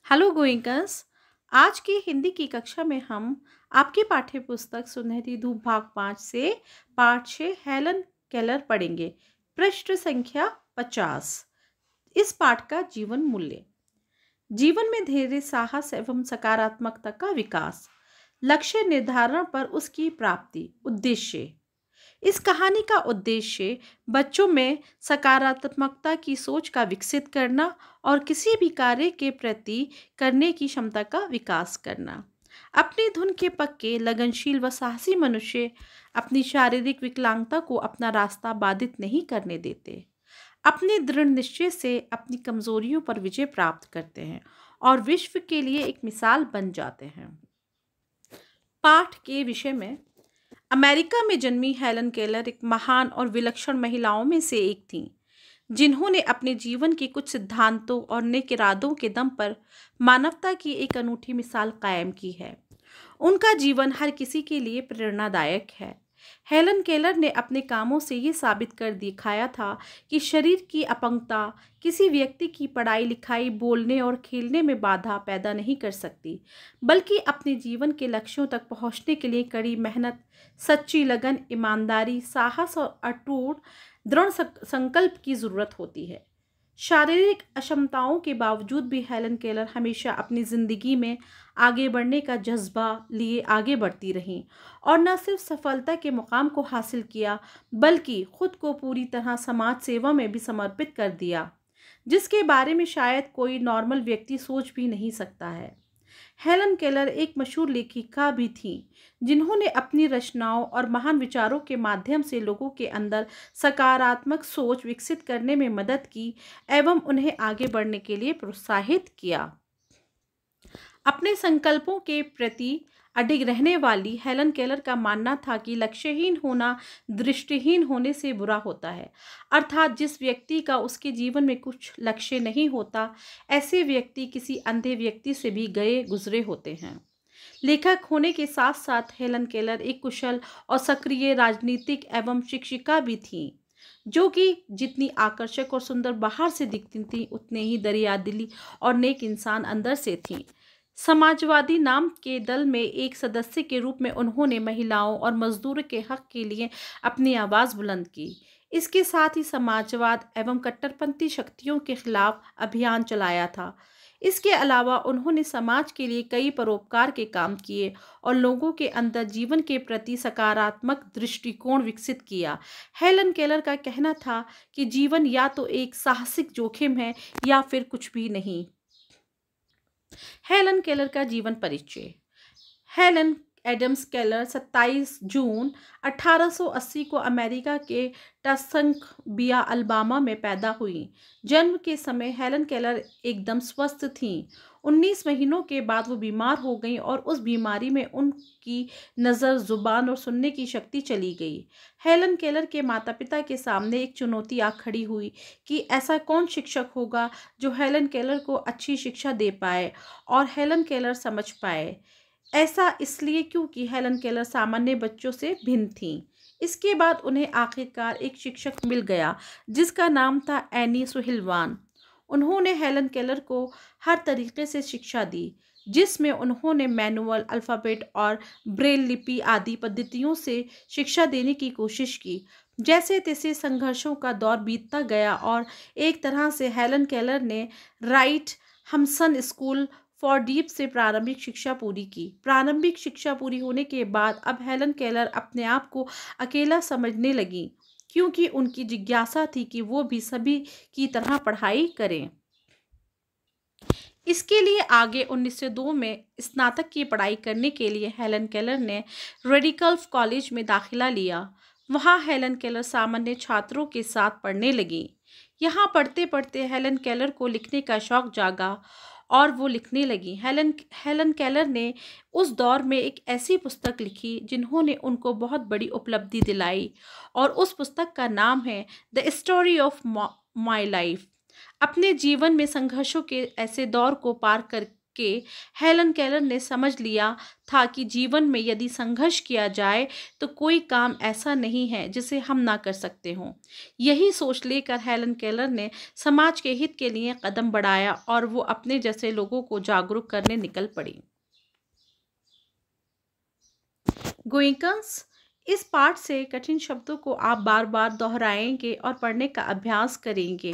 Hello गोइंकर्स। आज की हिंदी की कक्षा में हम आपकी पाठ्य पुस्तक सुनहरी धूप भाग 5 से पाठ 6 हेलन केलर पढ़ेंगे। पृष्ठ संख्या 50। इस पाठ का जीवन मूल्य। जीवन में धैर्य, साहस एवं सकारात्मकता का विकास। लक्ष्य निर्धारण पर उसकी प्राप्ति। उद्देश्य। इस कहानी का उद्देश्य बच्चों में सकारात्मकता की सोच का विकसित करना और किसी भी कार्य के प्रति करने की क्षमता का विकास करना। अपनी धुन के पक्के, लगनशील व साहसी मनुष्य अपनी शारीरिक विकलांगता को अपना रास्ता बाधित नहीं करने देते। अपने दृढ़ निश्चय से अपनी कमजोरियों पर विजय प्राप्त करते हैं और विश्व के लिए एक मिसाल बन जाते हैं। पाठ के विषय में। अमेरिका में जन्मी हेलन केलर एक महान और विलक्षण महिलाओं में से एक थीं, जिन्होंने अपने जीवन के कुछ सिद्धांतों और नेक इरादों के दम पर मानवता की एक अनूठी मिसाल कायम की है। उनका जीवन हर किसी के लिए प्रेरणादायक है। हेलन केलर ने अपने कामों से ये साबित कर दिखाया था कि शरीर की अपंगता किसी व्यक्ति की पढ़ाई लिखाई, बोलने और खेलने में बाधा पैदा नहीं कर सकती, बल्कि अपने जीवन के लक्ष्यों तक पहुंचने के लिए कड़ी मेहनत, सच्ची लगन, ईमानदारी, साहस और अटूट दृढ़ संकल्प की जरूरत होती है। शारीरिक अक्षमताओं के बावजूद भी हेलन केलर हमेशा अपनी जिंदगी में आगे बढ़ने का जज्बा लिए आगे बढ़ती रहीं और न सिर्फ सफलता के मुकाम को हासिल किया, बल्कि खुद को पूरी तरह समाज सेवा में भी समर्पित कर दिया, जिसके बारे में शायद कोई नॉर्मल व्यक्ति सोच भी नहीं सकता है। हेलन केलर एक मशहूर लेखिका भी थीं, जिन्होंने अपनी रचनाओं और महान विचारों के माध्यम से लोगों के अंदर सकारात्मक सोच विकसित करने में मदद की एवं उन्हें आगे बढ़ने के लिए प्रोत्साहित किया। अपने संकल्पों के प्रति अडिग रहने वाली हेलन केलर का मानना था कि लक्ष्यहीन होना दृष्टिहीन होने से बुरा होता है। अर्थात जिस व्यक्ति का उसके जीवन में कुछ लक्ष्य नहीं होता, ऐसे व्यक्ति किसी अंधे व्यक्ति से भी गए गुजरे होते हैं। लेखक होने के साथ साथ हेलन केलर एक कुशल और सक्रिय राजनीतिक एवं शिक्षिका भी थीं, जो कि जितनी आकर्षक और सुंदर बाहर से दिखती थी, उतने ही दरियादिली और नेक इंसान अंदर से थीं। समाजवादी नाम के दल में एक सदस्य के रूप में उन्होंने महिलाओं और मजदूरों के हक के लिए अपनी आवाज़ बुलंद की। इसके साथ ही समाजवाद एवं कट्टरपंथी शक्तियों के खिलाफ अभियान चलाया था। इसके अलावा उन्होंने समाज के लिए कई परोपकार के काम किए और लोगों के अंदर जीवन के प्रति सकारात्मक दृष्टिकोण विकसित किया। हेलन केलर का कहना था कि जीवन या तो एक साहसिक जोखिम है या फिर कुछ भी नहीं। हेलन केलर का जीवन परिचय। हेलन एडम्स केलर 27 जून 1880 को अमेरिका के टस्कंबिया, अल्बामा में पैदा हुई। जन्म के समय हेलन केलर एकदम स्वस्थ थीं। 19 महीनों के बाद वो बीमार हो गईं और उस बीमारी में उनकी नज़र, जुबान और सुनने की शक्ति चली गई। हेलन केलर के माता पिता के सामने एक चुनौती आ खड़ी हुई कि ऐसा कौन शिक्षक होगा जो हेलन केलर को अच्छी शिक्षा दे पाए और हेलन केलर समझ पाए। ऐसा इसलिए क्योंकि हेलन केलर सामान्य बच्चों से भिन्न थीं। इसके बाद उन्हें आखिरकार एक शिक्षक मिल गया, जिसका नाम था एनी सुहिलवान। उन्होंने हेलन केलर को हर तरीके से शिक्षा दी, जिसमें उन्होंने मैनुअल, अल्फ़ाबेट और ब्रेल लिपि आदि पद्धतियों से शिक्षा देने की कोशिश की। जैसे तैसे संघर्षों का दौर बीतता गया और एक तरह से हेलन केलर ने राइट हम्सन स्कूल फॉर डीप से प्रारंभिक शिक्षा पूरी की। प्रारंभिक शिक्षा पूरी होने के बाद अब हेलन केलर अपने आप को अकेला समझने लगी, क्योंकि उनकी जिज्ञासा थी कि वो भी सभी की तरह पढ़ाई करें। इसके लिए आगे 1902 में स्नातक की पढ़ाई करने के लिए हेलन केलर ने रेडिकल्फ कॉलेज में दाखिला लिया। वहाँ हेलन केलर सामान्य छात्रों के साथ पढ़ने लगी। यहाँ पढ़ते पढ़ते हेलन केलर को लिखने का शौक जागा और वो लिखने लगी। हेलन केलर ने उस दौर में एक ऐसी पुस्तक लिखी जिन्होंने उनको बहुत बड़ी उपलब्धि दिलाई, और उस पुस्तक का नाम है the story of my life. अपने जीवन में संघर्षों के ऐसे दौर को पार के हेलन केलर ने समझ लिया था कि जीवन में यदि संघर्ष किया जाए तो कोई काम ऐसा नहीं है जिसे हम ना कर सकते हों। यही सोच लेकर हेलन केलर ने समाज के हित के लिए कदम बढ़ाया और वो अपने जैसे लोगों को जागरूक करने निकल पड़ी। गोइंकन्स, इस पाठ से कठिन शब्दों को आप बार बार दोहराएंगे और पढ़ने का अभ्यास करेंगे।